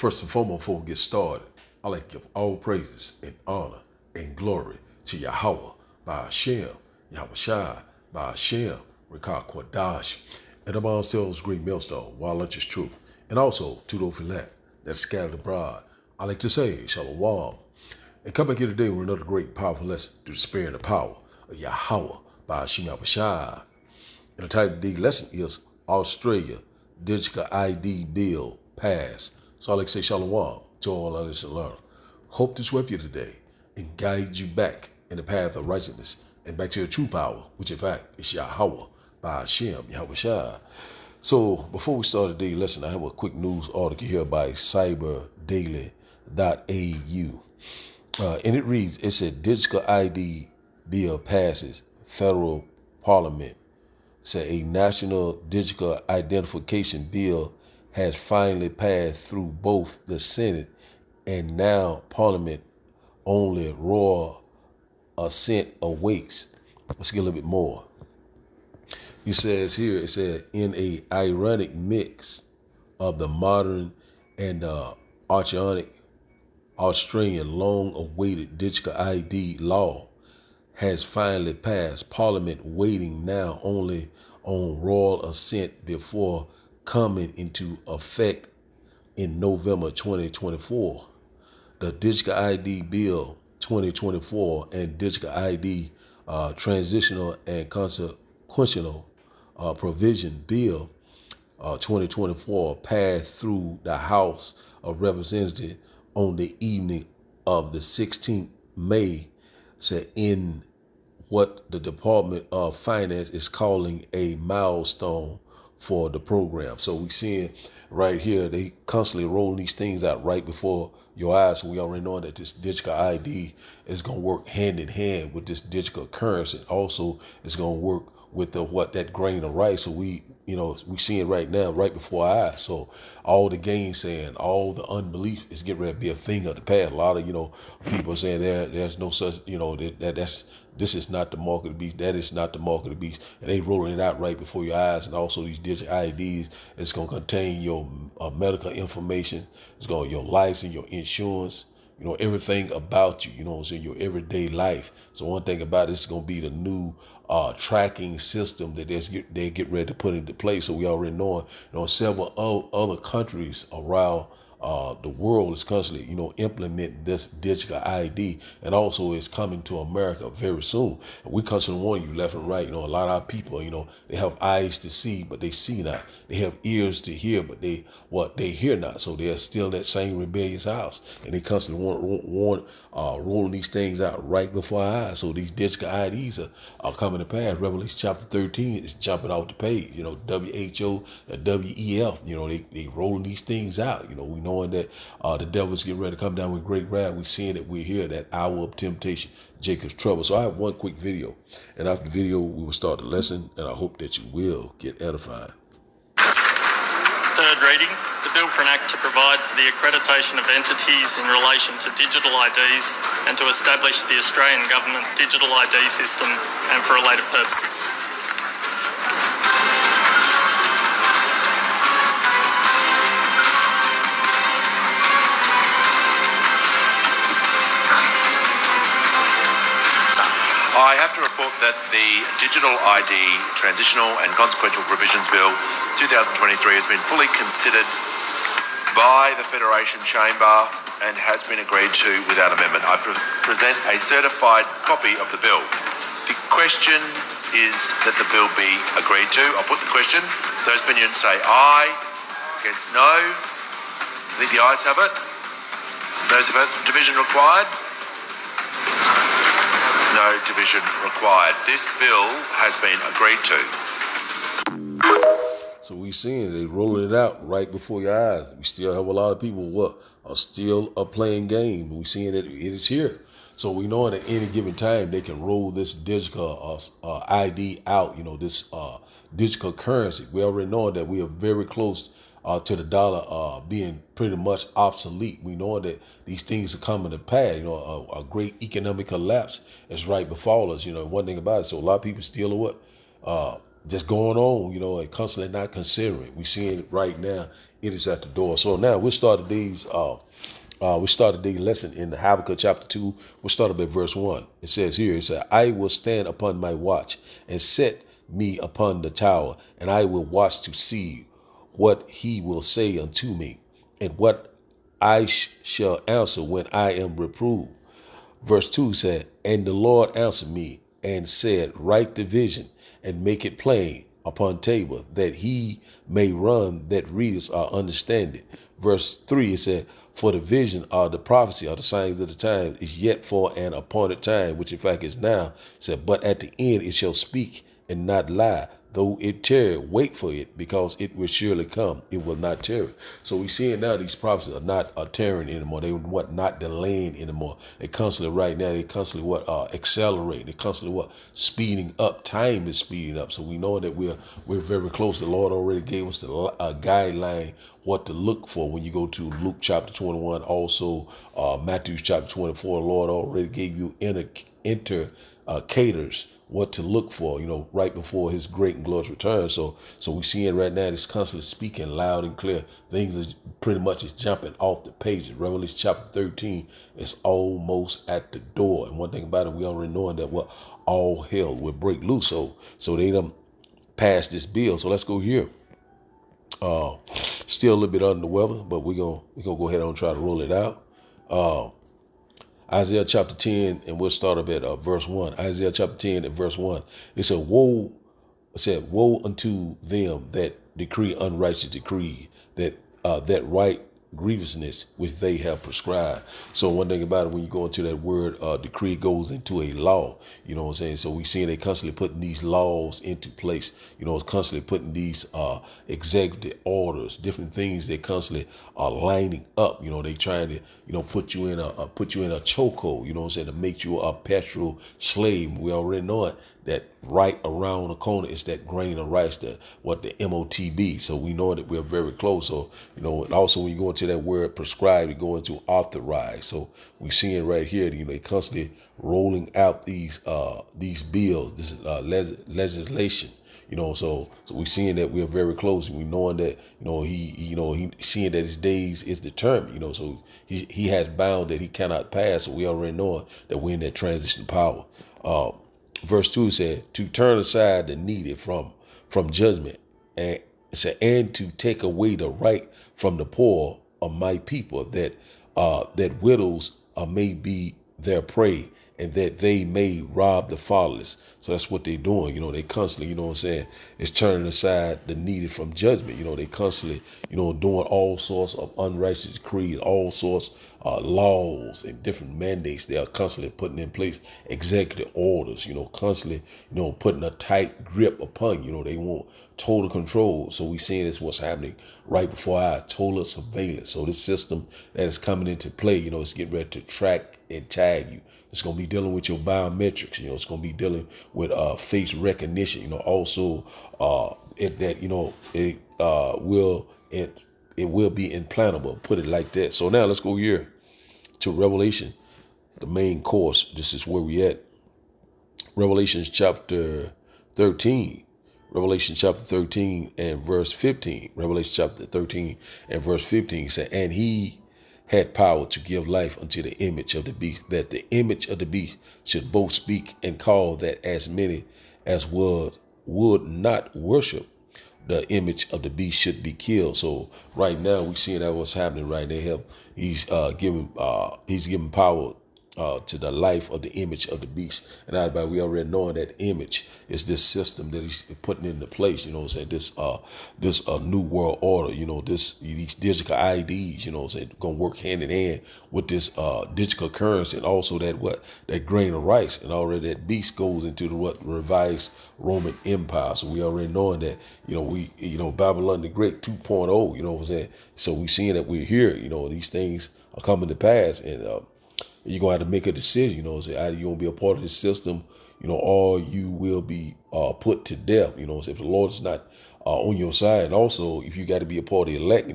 First and foremost, before we get started, I like to give all praises and honor and glory to Yahweh by Hashem, Yahweh Shai by Hashem, Rekah Kwadash, and among ourselves great millstone, while lunch is truth, and also to those elect that scattered abroad. I like to say, Shalom. And come back here today with another great powerful lesson through the spirit and the power of Yahweh by Hashem Yahweh Shai. And the title of the lesson is Australia Digital ID Bill Passed. So I like to say Shalom to all our listeners and learners. Hope this will help you today and guide you back in the path of righteousness and back to your true power, which in fact is Yahweh by Hashem, Yahweh Shai. So before we start today's lesson, I have a quick news article here by cyberdaily.au. And it reads, it said digital ID bill passes federal parliament. Said a national digital identification bill has finally passed through both the Senate and now Parliament. Only royal assent awaits. Let's get a little bit more. He says here, it said, in a ironic mix of the modern and archaic Australian long-awaited digital ID law has finally passed Parliament, waiting now only on royal assent before coming into effect in November 2024. The Digital ID Bill 2024 and Digital ID Transitional and Consequential Provision Bill 2024 passed through the House of Representatives on the evening of the 16th May, said in what the Department of Finance is calling a milestone for the program. So we seeing right here, they constantly rolling these things out right before your eyes. So we already know that this digital ID is going to work hand in hand with this digital currency. Also, it's going to work with that grain of rice. So we see it right now, right before our eyes. So all the gainsaying, all the unbelief is getting ready to be a thing of the past. A lot of, people saying there's no such, this is not the mark of the beast. That is not the mark of the beast. And they rolling it out right before your eyes. And also these digital IDs, it's going to contain your medical information. It's going your license, your insurance, everything about you, your everyday life. So one thing about it, it's going to be the new tracking system that they get ready to put into place. So we already know, several other countries around the world is constantly, implementing this digital ID, and also it's coming to America very soon. And we constantly warn you left and right. A lot of our people, they have eyes to see, but they see not. They have ears to hear, but they hear not. So they're still that same rebellious house, and they constantly rolling these things out right before our eyes. So these digital IDs are coming to pass. Revelation chapter 13 is jumping off the page. WHO, WEF, they rolling these things out. We knowing that the devil's getting ready to come down with great wrath. We're seeing that we're here, that hour of temptation, Jacob's trouble. So I have one quick video, and after the video, we will start the lesson, and I hope that you will get edified. Third reading, the bill for an act to provide for the accreditation of entities in relation to digital IDs and to establish the Australian Government digital ID system and for related purposes. I have to report that the Digital ID Transitional and Consequential Provisions Bill 2023 has been fully considered by the Federation Chamber and has been agreed to without amendment. I present a certified copy of the bill. The question is that the bill be agreed to. I'll put the question. Those opinions say aye, against no. I think the ayes have it. Those of it, division required. No division required. This bill has been agreed to. So we seeing they rolling it out right before your eyes. We still have a lot of people are still playing game. We seeing that it is here. So we know at any given time they can roll this digital ID out. This digital currency. We already know that we are very close to the dollar being pretty much obsolete. We know that these things are coming to pass. A great economic collapse is right before us. One thing about it, so a lot of people still are just going on, and constantly not considering. We seeing it right now. It is at the door. So now we started these. We started the lesson in Habakkuk chapter 2. We'll start at verse 1. It says here, it said, I will stand upon my watch and set me upon the tower, and I will watch to see what he will say unto me, and what I shall answer when I am reproved. Verse 2 said, and the Lord answered me and said, write the vision and make it plain upon table, that he may run that readers are understanding. Verse 3, it said, for the vision or the prophecy or the signs of the time is yet for an appointed time, which in fact is now. It said, but at the end it shall speak and not lie. Though it tarry, wait for it, because it will surely come. It will not tarry. So we seeing now these prophecies are not tarrying anymore. They not delaying anymore. They constantly right now. They constantly accelerating. They constantly speeding up. Time is speeding up. So we know that we're very close. The Lord already gave us the guideline what to look for when you go to Luke chapter 21. Also Matthew chapter 24. The Lord already gave you indicators what to look for, right before his great and glorious return. So we seeing right now, it's constantly speaking loud and clear. Things are pretty much is jumping off the pages. Revelation chapter 13 is almost at the door. And one thing about it, we already knowing that all hell will break loose. So they done passed this bill. So let's go here. Still a little bit under the weather, but we're gonna go ahead and try to roll it out. Isaiah chapter 10, and we'll start up at verse 1. Isaiah chapter 10 and verse 1. It said, woe unto them that decree unrighteous decree, that write grievousness which they have prescribed. So one thing about it, when you go into that word decree, goes into a law, you know what I'm saying? So we seeing they constantly putting these laws into place, constantly putting these executive orders, different things that constantly are lining up. They trying to put you in a chokehold, you know what I'm saying, to make you a perpetual slave. We already know it, that right around the corner is that grain of rice, the MOTB. So we know that we're very close. So, and also when you go into that word prescribed, you go into authorize. So we seeing right here, they constantly rolling out these bills, this legislation. So we seeing that we're very close, and we knowing that he seeing that his days is determined. So he has bound that he cannot pass. So we already know that we're in that transition power. Verse 2 said, to turn aside the needy from judgment, and to take away the right from the poor of my people, that widows may be their prey, and that they may rob the fatherless. So that's what they're doing. They constantly, is turning aside the needy from judgment. They constantly, doing all sorts of unrighteous decrees, all sorts laws and different mandates. They are constantly putting in place executive orders, constantly, putting a tight grip upon you. They want total control. So we seeing this what's happening right before our total surveillance. So this system that is coming into play, it's getting ready to track and tag you. It's going to be dealing with your biometrics. It's going to be dealing with face recognition. Also, it will be implantable. Put it like that. So now let's go here to Revelation, the main course. This is where we at. Revelation chapter 13. Revelation chapter 13 and verse 15. Revelation chapter 13 and verse 15 said, and he had power to give life unto the image of the beast, that the image of the beast should both speak and call, that as many as would not worship the image of the beast should be killed. So right now we seeing that what's happening right now. He's giving power to the life of the image of the beast. And everybody, we already knowing that image is this system that he's putting into place, this new world order, these digital IDs, gonna work hand in hand with this digital currency, and also that grain of rice, and already that beast goes into the revised Roman Empire. So we already knowing that, Babylon the Great 2.0, So we seeing that we're here, these things are coming to pass, and you're going to have to make a decision, either you're going to be a part of this system, or you will be put to death, if the Lord is not on your side. And also, if you got to be a part of the elect,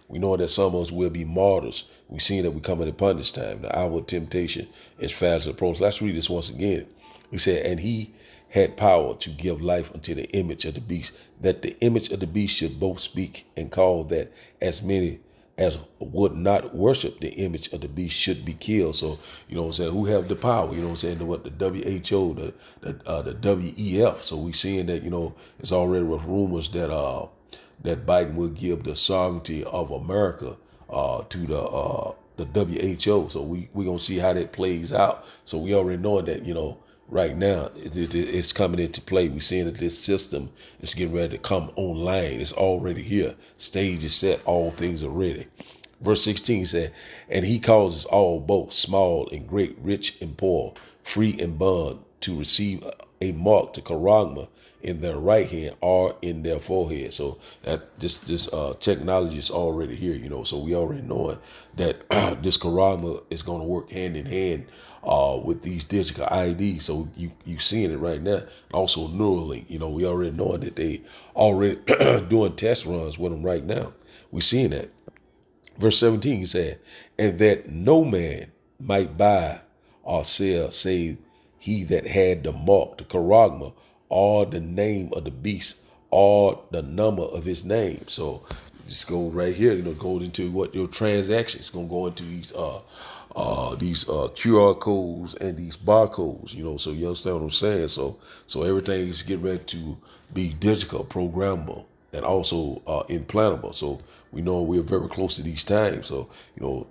we know that some of us will be martyrs. We've seen that we're coming upon this time. The hour of temptation is fast approach. Let's read this once again. He said, and he had power to give life unto the image of the beast, that the image of the beast should both speak and call that as many as would not worship the image of the beast should be killed. So, you know what I'm saying, who have the power, you know what I'm saying, what the WHO, the WEF. So we seeing that, you know, it's already with rumors that that Biden will give the sovereignty of America to the WHO. So we gonna see how that plays out. So we already know that, you know, right now it's coming into play. We're seeing that this system is getting ready to come online. It's already here. Stage is set. All things are ready. Verse 16 said, and he causes all, both small and great, rich and poor, free and bond, to receive a mark to charagma in their right hand or in their forehead. So that this technology is already here, you know. So we already knowing that this charagma is going to work hand in hand with these digital IDs. So you seeing it right now. Also Neuralink, you know, we already knowing that they already doing test runs with them right now. We seeing that. Verse 17 said, and that no man might buy or sell save he that had the mark, the charagma, or the name of the beast, or the number of his name. So just go right here, you know, goes into what your transactions gonna go into these QR codes and these barcodes, you know. So you understand what I'm saying? So everything is getting ready to be digital, programmable, and also implantable. So we know we're very close to these times. So, you know,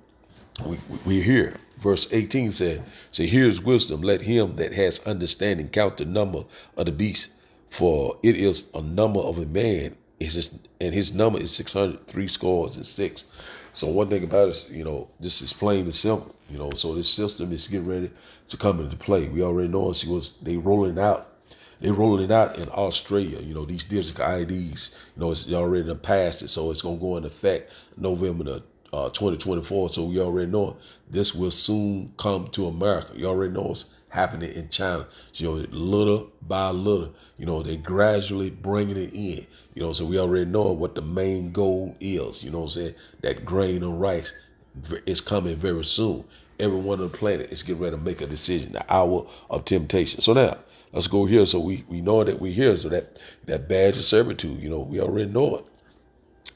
we're here. Verse 18 said, here's wisdom. Let him that has understanding count the number of the beast, for it is a number of a man, and his number is 666. So one thing about it, you know, this is plain and simple, you know. So this system is getting ready to come into play. We already know they rolling out. They're rolling it out in Australia, you know, these digital IDs, you know, it's already passed it. So it's going to go into effect November 2024. So we already know this will soon come to America. You already know it's happening in China. So, you know, little by little, you know, they gradually bringing it in, you know. So we already know what the main goal is, you know what I'm saying? That grain of rice is coming very soon. Everyone on the planet is getting ready to make a decision, the hour of temptation. So now, let's go here. So we know that we're here. So that badge of servitude, you know, we already know it.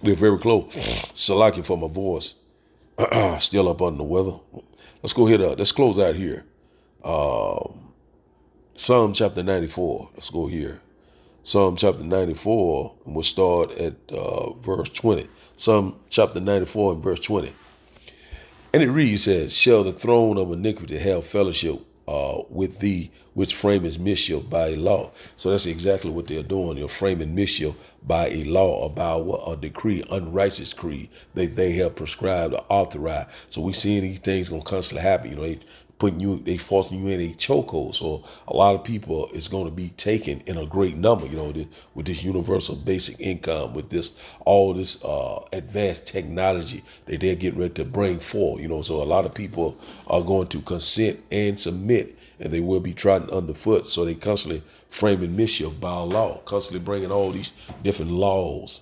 We're very close. Salaki for my voice. Still up under the weather. Let's go here. Let's close out here. Psalm chapter 94. Let's go here. Psalm chapter 94, and we'll start at verse 20. Psalm chapter 94 and verse 20. And it reads, says, shall the throne of iniquity have fellowship with thee, which framest mischief by a law? So that's exactly what they're doing. They're framing mischief by a law, or by a decree, unrighteous decree that they have prescribed or authorized. So we seeing these things gonna constantly happen. You know, they forcing you in a chokehold. So a lot of people is going to be taken in a great number, you know, with this universal basic income, with all this advanced technology that they're getting ready to bring forth, you know. So a lot of people are going to consent and submit, and they will be trodden underfoot. So they constantly framing mischief by law, constantly bringing all these different laws,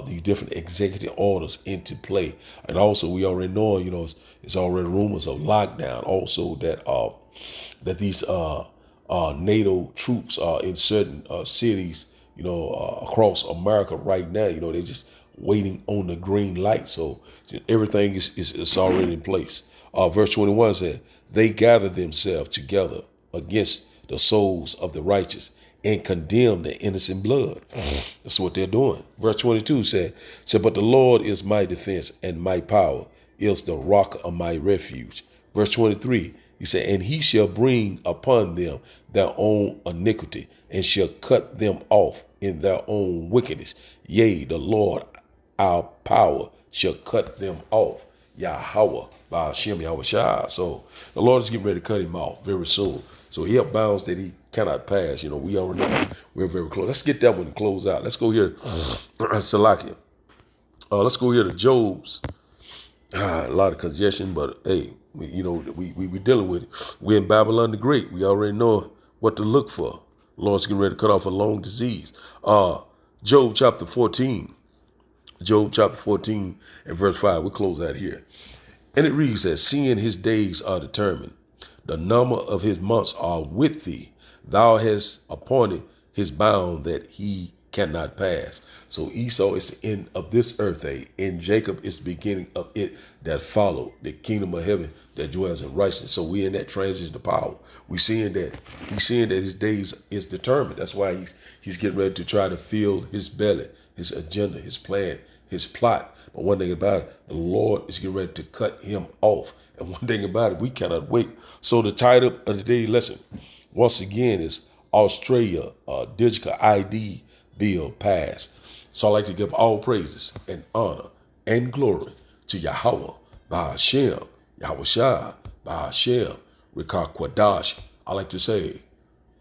these different executive orders into play. And also we already know, you know, it's already rumors of lockdown. Also that these NATO troops are in certain cities, you know, across America right now. You know, they're just waiting on the green light. So everything is already in place. Verse 21 said, they gather themselves together against the souls of the righteous and condemn the innocent blood. That's what they're doing. Verse 22 said, but the Lord is my defense, and my power is the rock of my refuge. Verse 23, he said, and he shall bring upon them their own iniquity, and shall cut them off in their own wickedness. Yea, the Lord, our power, shall cut them off. Yahweh, by Hashem Yahushua. So the Lord is getting ready to cut him off very soon. So he up bounds that he cannot pass. You know, we already know we're very close. Let's get that one to close out. Let's go here, Salakia. Let's go here to Job's. A lot of congestion, but hey, we dealing with it. We're in Babylon the Great. We already know what to look for. The Lord's getting ready to cut off a long disease. Job chapter 14. Job chapter 14 and verse 5. We'll close out here. And it reads that seeing his days are determined, the number of his months are with thee. Thou hast appointed his bound that he cannot pass. So Esau is the end of this earth age, and Jacob is the beginning of it that followed, the kingdom of heaven that dwells in righteousness. So we in that transition to power. He's seeing that his days is determined. That's why he's getting ready to try to fill his belly, his agenda, his plan, his plot. But one thing about it, the Lord is getting ready to cut him off. And one thing about it, we cannot wait. So the title of the day lesson, once again, is Australia Digital ID Bill passed. So I'd like to give all praises and honor and glory to Yahweh, Ba'ashem, Yahweh Shah, Ba'ashem, Rikah Kwadash. I like to say,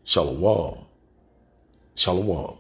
Shalom, Shalom.